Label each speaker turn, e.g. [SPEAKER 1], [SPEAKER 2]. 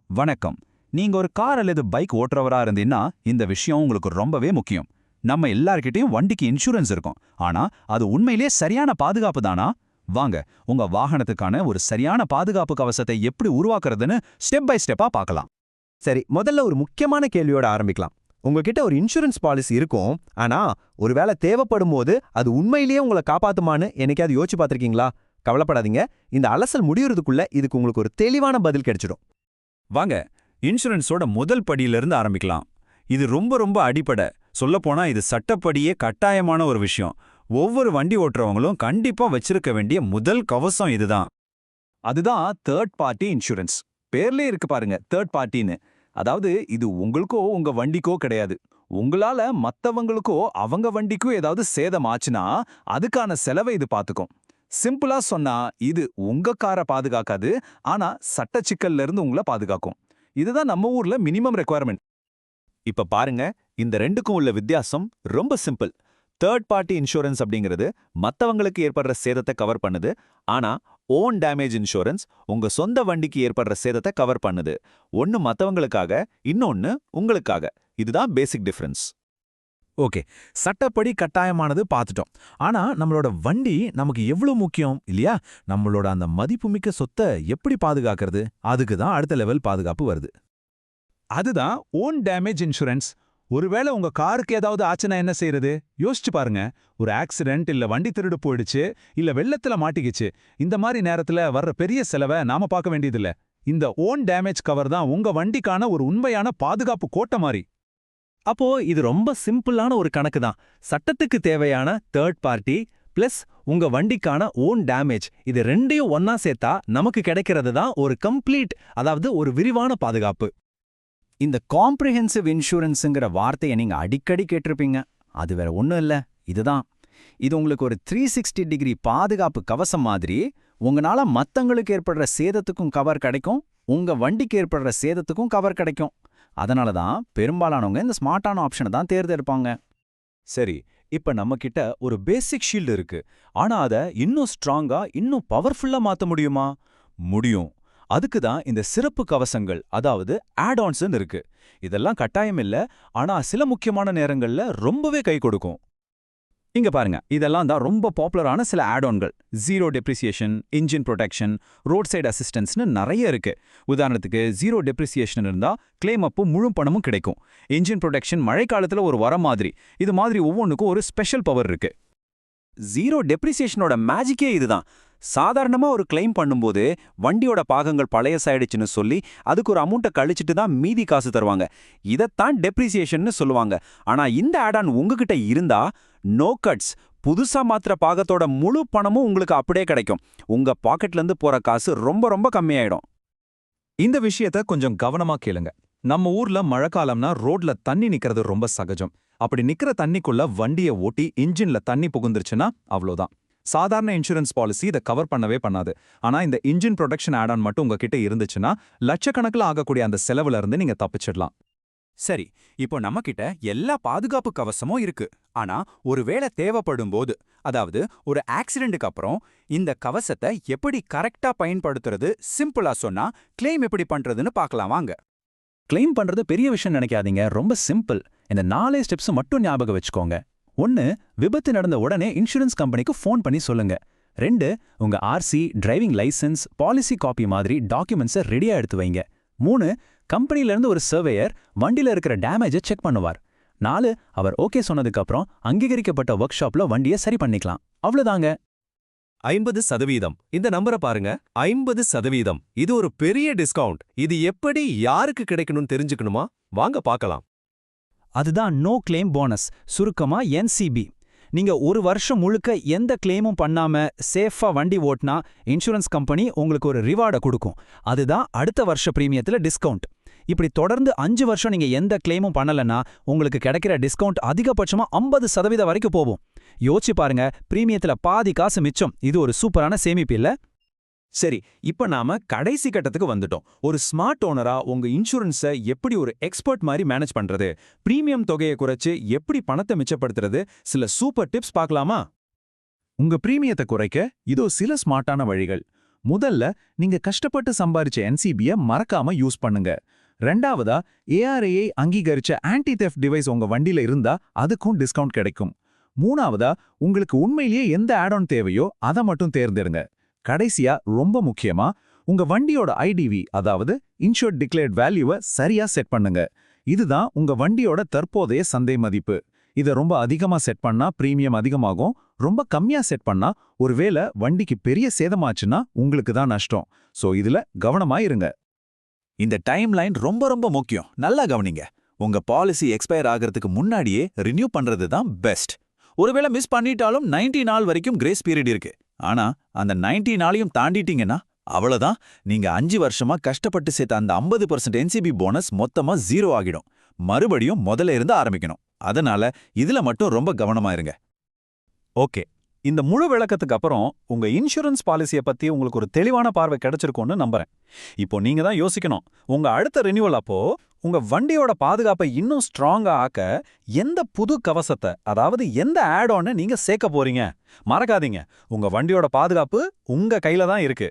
[SPEAKER 1] வணக்கம். நீங்க ஒரு கார் அல்லது பைக் ஓட்டுறவரா இருந்தீங்கன்னா இந்த விஷயம் உங்களுக்கு ரொம்பவே முக்கியம். நம்ம எல்லார்கிட்டயும் வண்டிக்கு இன்சூரன்ஸ் இருக்கும். ஆனா அது உண்மையிலேயே சரியான பாதுகாப்பு தானா? வாங்க, உங்க வாகனத்துக்கான ஒரு சரியான பாதுகாப்பு கவசத்தை எப்படி உருவாக்குறதுன்னு ஸ்டெப் பை ஸ்டெப்பா பார்க்கலாம்.
[SPEAKER 2] சரி, முதல்ல ஒரு முக்கியமான கேள்வியோட ஆரம்பிக்கலாம். உங்ககிட்ட ஒரு இன்சூரன்ஸ் பாலிசி இருக்கும். ஆனா ஒருவேளை தேவைப்படும் போது அது உண்மையிலேயே உங்களை காப்பாத்துமான்னு என்னைக்காவது யோசிச்சு பார்த்திருக்கீங்களா? கவலைப்படாதீங்க, இந்த அலசல் முடியறதுக்குள்ள இதுக்கு உங்களுக்கு ஒரு தெளிவான பதில் கிடைச்சிடும்.
[SPEAKER 1] வாங்க, இன்சூரன்ஸோட முதல் படியிலிருந்து ஆரம்பிக்கலாம். இது ரொம்ப அடிப்படை. சொல்லப்போனா இது சட்டப்படியே கட்டாயமான ஒரு விஷயம். ஒவ்வொரு வண்டி ஓட்டுறவங்களும் கண்டிப்பா வச்சிருக்க வேண்டிய முதல் கவசம் இதுதான். அதுதான் தேர்ட் பார்ட்டி இன்சூரன்ஸ். பேர்லயே இருக்கு பாருங்க, தேர்ட் பார்ட்டின்னு. அதாவது இது உங்களுக்கோ உங்க வண்டிக்கோ கிடையாது. உங்களால மத்தவங்களுக்கோ அவங்க வண்டிக்கோ ஏதாவது சேதம் ஆச்சுன்னா அதுக்கான செலவை இது பார்த்துக்கும். சிம்பிளா சொன்னா இது உங்க காரை பாதுகாக்காது, ஆனா சட்ட சிக்கல்ல இருந்து உங்களை பாதுகாக்கும். இதுதான் நம்ம ஊர்ல மினிமம் ரெக்குவயர்மெண்ட். இப்ப பாருங்க, இந்த ரெண்டுக்கும் உள்ள வித்தியாசம் ரொம்ப சிம்பிள். தேர்ட் பார்ட்டி இன்சூரன்ஸ் அப்படிங்கிறது மத்தவங்களுக்கு ஏற்படுற சேதத்தை கவர் பண்ணுது. ஆனா ஓன் டேமேஜ் இன்சூரன்ஸ் உங்க சொந்த வண்டிக்கு ஏற்படுற சேதத்தை கவர் பண்ணுது. ஒன்னு மத்தவங்களுக்காக, இன்னொன்னு உங்களுக்காக. இதுதான் பேசிக் டிஃபரன்ஸ்.
[SPEAKER 3] ஓகே, சட்டப்படி கட்டாயமானது பார்த்துட்டோம். ஆனா நம்மளோட வண்டி நமக்கு எவ்வளவு முக்கியம் இல்லையா? நம்மளோட அந்த மதிப்புமிக்க சொத்தை எப்படி பாதுகாக்கிறது? அதுக்கு தான் அடுத்த லெவல் பாதுகாப்பு வருது.
[SPEAKER 1] அதுதான் ஓன் டேமேஜ் இன்சூரன்ஸ். ஒருவேளை உங்க காருக்கு ஏதாவது ஆச்சுன்னா என்ன செய்யறது? யோசிச்சு பாருங்க. ஒரு ஆக்சிடென்ட், இல்ல வண்டி திருடு போயிடுச்சு, இல்ல வெள்ளத்துல மாட்டிக்கிச்சு. இந்த மாதிரி நேரத்துல வர்ற பெரிய செலவை நாம பார்க்க வேண்டியதில்ல. இந்த ஓன் டேமேஜ் கவர் தான் உங்க வண்டிக்கான ஒரு உண்மையான பாதுகாப்பு கோட்டை மாதிரி.
[SPEAKER 2] அப்போ இது ரொம்ப சிம்பிளான ஒரு கணக்கு தான். சட்டத்துக்கு தேவையான தேர்ட் பார்ட்டி பிளஸ் உங்க வண்டிக்கான ஓன் டேமேஜ், இது ரெண்டையும் ஒன்னா சேர்த்தா நமக்கு கிடைக்கிறது தான் ஒரு கம்ப்ளீட், அதாவது ஒரு விரிவான பாதுகாப்பு.
[SPEAKER 1] இந்த காம்ப்ரிஹென்சிவ் இன்சூரன்ஸுங்கிற வார்த்தையை நீங்க அடிக்கடி கேட்டிருப்பீங்க. அது வேற ஒன்றும் இல்லை, இதுதான். இது உங்களுக்கு ஒரு 360 டிகிரி பாதுகாப்பு கவசம் மாதிரி. உங்களால மத்தங்களுக்கு ஏற்படுற சேதத்துக்கும் கவர் கிடைக்கும், உங்க வண்டிக்கு ஏற்படுற சேதத்துக்கும் கவர் கிடைக்கும். அதனால தான் பெரும்பாலானவங்க இந்த ஸ்மார்ட்டான ஆப்ஷனை தான் தேர்ந்தெடுப்பாங்க. சரி, இப்ப நம்ம கிட்ட ஒரு பேசிக் ஷீல்டு இருக்கு. ஆனா அதை இன்னும் ஸ்ட்ராங்கா, இன்னும் பவர்ஃபுல்லா மாத்த முடியுமா? முடியும். அதுக்கு தான் இந்த சிறப்பு கவசங்கள், அதாவது ஆட்-ஆன்ஸ் இருக்கு. இதெல்லாம் கட்டாயம் இல்ல, ஆனா சில முக்கியமான நேரங்கள்ல ரொம்பவே கை கொடுக்கும். இங்க பாருங்க, இதெல்லாம் தான் ரொம்ப பாப்புலரான சில ஆட்-ஆன்கள். Zero depreciation, engine protection, road side அசிஸ்டன்ஸ்னு நிறைய இருக்கு. உதாரணத்துக்கு ஜீரோ டெப்ரிசியேஷன் இருந்தா கிளைம் அப்போ முழு பணமும் கிடைக்கும். இன்ஜின் ப்ரொடெக்ஷன் மழைக்காலத்துல ஒரு வர மாதிரி. இது மாதிரி ஒவ்வொன்றுக்கும் ஒரு ஸ்பெஷல் பவர் இருக்கு. ஜீரோ டெப்ரிசியேஷனோட மேஜிக்கே இதுதான். சாதாரணமா ஒரு கிளைம் பண்ணும்போது வண்டியோட பாகங்கள் பழையசாயிடுச்சுன்னு சொல்லி அதுக்கு ஒரு அமௌண்ட்டை கழிச்சிட்டு தான் மீதி காசு தருவாங்க. இதைத்தான் டெப்ரிசியேஷன்னு சொல்லுவாங்க. ஆனா இந்த ஆட்-ஆன் உங்ககிட்ட இருந்தா நோ கட்ஸ், புதுசா மாத்திர பாகத்தோட முழு பணமும் உங்களுக்கு அப்படியே கிடைக்கும். உங்க பாக்கெட்ல இருந்து போற காசு ரொம்ப கம்மியாயிடும். இந்த விஷயத்த கொஞ்சம் கவனமா கேளுங்க. நம்ம ஊர்ல மழைக்காலம்னா ரோட்ல தண்ணி நிக்கிறது ரொம்ப சகஜம். அப்படி நிக்கிற தண்ணிக்குள்ள வண்டியை ஓட்டி இன்ஜின்ல தண்ணி புகுந்துருச்சுன்னா அவ்வளோதான். சாதாரண இன்சூரன்ஸ் பாலிசி இதை கவர் பண்ணவே பண்ணாது. ஆனா இந்த இன்ஜின் ப்ரொடெக்ஷன் ஆட்-ஆன் மட்டும் உங்ககிட்ட இருந்துச்சுன்னா லட்சக்கணக்கில் ஆகக்கூடிய அந்த செலவுல இருந்து நீங்க தப்பிச்சிடலாம். சரி, இப்போ நம்ம கிட்ட எல்லா பாதுகாப்பு கவசமும் இருக்கு. ஆனா ஒருவேளை தேவைப்படும் போது, அதாவது ஒரு ஆக்சிடென்ட்டுக்கு அப்புறம் இந்த கவசத்தை எப்படி கரெக்டா பயன்படுத்துறது, சிம்பிளா சொன்னா கிளைம் எப்படி பண்றதுன்னு பார்க்கலாம் வாங்க. கிளைம் பண்றது பெரிய விஷயம் நினைக்காதீங்க, ரொம்ப சிம்பிள். இந்த 4 ஸ்டெப்ஸ் மட்டும் ஞாபகம் வச்சுக்கோங்க. 1, விபத்து நடந்த உடனே இன்சூரன்ஸ் கம்பெனிக்கு ஃபோன் பண்ணி சொல்லுங்க. 2, உங்க RC, driving licence, policy copy மாதிரி டாக்குமெண்ட்ஸை ரெடியா எடுத்து வைங்க. 3, கம்பெனில இருந்து ஒரு சர்வேயர் வண்டியில இருக்கிற டேமேஜை செக் பண்ணுவார். 4, அவர் ஓகே சொன்னதுக்கு அப்புறம் அங்கீகரிக்கப்பட்ட ஒர்க் ஷாப்ல வண்டியை சரி பண்ணிக்கலாம். அவ்வளவுதாங்க.
[SPEAKER 2] 50%. இந்த நம்பரை பாருங்க, 50%. இது ஒரு பெரிய டிஸ்கவுண்ட். இது எப்படி யாருக்கு கிடைக்கணும்னு தெரிஞ்சுக்கணுமா? வாங்க பார்க்கலாம்.
[SPEAKER 3] அதுதான் நோ கிளைம் போனஸ், சுருக்கமா NCB. நீங்க ஒரு வருஷம் முழுக்க எந்த கிளைமும் பண்ணாம சேஃபா வண்டி ஓட்டினா இன்சூரன்ஸ் கம்பெனி உங்களுக்கு ஒரு ரிவார்டை கொடுக்கும். அதுதான் அடுத்த வருஷ பிரீமியத்துல டிஸ்கவுண்ட். இப்படி தொடர்ந்து 5 வருஷம் நீங்க எந்த கிளைமும் பண்ணலன்னா உங்களுக்கு கிடைக்கிற டிஸ்கவுண்ட் அதிகபட்சமா 50% வரைக்கும் போகும். யோசிச்சு பாருங்க, பிரீமியத்துல பாதி காசு மிச்சம். இது ஒரு சூப்பரான சேமிப்பு இல்ல?
[SPEAKER 1] சரி, இப்ப நாம கடைசி கட்டத்துக்கு வந்துட்டோம். ஒரு ஸ்மார்ட் ஓனரா உங்க இன்சூரன்ஸை எப்படி ஒரு எக்ஸ்பர்ட் மாதிரி மேனேஜ் பண்றது, பிரீமியம் தொகையை குறைச்சு எப்படி பணத்தை மிச்சப்படுத்துறது, சில சூப்பர் டிப்ஸ் பார்க்கலாமா? உங்க பிரீமியத்தை குறைக்க இதோ சில ஸ்மார்ட்டான வழிகள்.
[SPEAKER 4] முதல்ல நீங்க கஷ்டப்பட்டு சம்பாரிச்ச NCBய மறக்காம யூஸ் பண்ணுங்க. ரெண்டாவதா, ARAI அங்கீகரிச்ச ஆன்டி தெஃப்ட் டிவைஸ் உங்க வண்டியில இருந்தா அதுக்கும் டிஸ்கவுண்ட் கிடைக்கும். மூணாவதா, உங்களுக்கு உண்மையிலேயே எந்த ஆட் ஆன் தேவையோ அதை மட்டும் தேர்ந்தெடுங்க. கடைசியா, ரொம்ப முக்கியமா, உங்க வண்டியோட IDV, அதாவது இன்சூர்ட் டிக்ளேர்ட் வேல்யூவை சரியா செட் பண்ணுங்க. இதுதான் உங்க வண்டியோட தற்போதைய சந்தை மதிப்பு. இதை ரொம்ப அதிகமா செட் பண்ணா பிரீமியம் அதிகமாகும், ரொம்ப கம்மியா செட் பண்ணா ஒருவேளை வண்டிக்கு பெரிய சேதமாச்சுன்னா உங்களுக்கு தான் நஷ்டம். சோ இதுல கவனமா இருங்க.
[SPEAKER 5] இந்த டைம் லைன் ரொம்ப ரொம்ப முக்கியம். நல்லா கவனிங்க. உங்க பாலிசி எக்ஸ்பயர் ஆகிறதுக்கு முன்னாடியே ரினியூ பண்றது தான் பெஸ்ட். ஒருவேளை மிஸ் பண்ணிட்டாலும் 90 நாள் வரைக்கும் கிரேஸ் பீரியட் இருக்கு. ஆனா அந்த 90 நாளையும் தாண்டிட்டீங்கன்னா அவ்வளவுதான். நீங்க 5 வருஷமா கஷ்டப்பட்டு சேர்த்த அந்த 50% NCB போனஸ் மொத்தமா 0 ஆகிடும். மறுபடியும் முதல்ல இருந்து ஆரம்பிக்கணும். அதனால இதுல மட்டும் ரொம்ப கவனமா இருங்க.
[SPEAKER 3] ஓகே, இந்த முழு விளக்கத்துக்கு அப்புறம் உங்க இன்சூரன்ஸ் பாலிசியை பத்தி உங்களுக்கு ஒரு தெளிவான பார்வை கிடைச்சிருக்கும்னு நம்புறேன். இப்போ நீங்க தான் யோசிக்கணும், உங்க அடுத்த ரினியூவல் அப்போ உங்க வண்டியோட பாதுகாப்பை இன்னும் ஸ்ட்ராங்கா ஆக்க எந்த புது கவசத்தை, அதாவது எந்த ஆட் ஆனை நீங்க சேர்க்க போறீங்க. மறக்காதீங்க, உங்க வண்டியோட பாதுகாப்பு உங்க கையில தான் இருக்கு.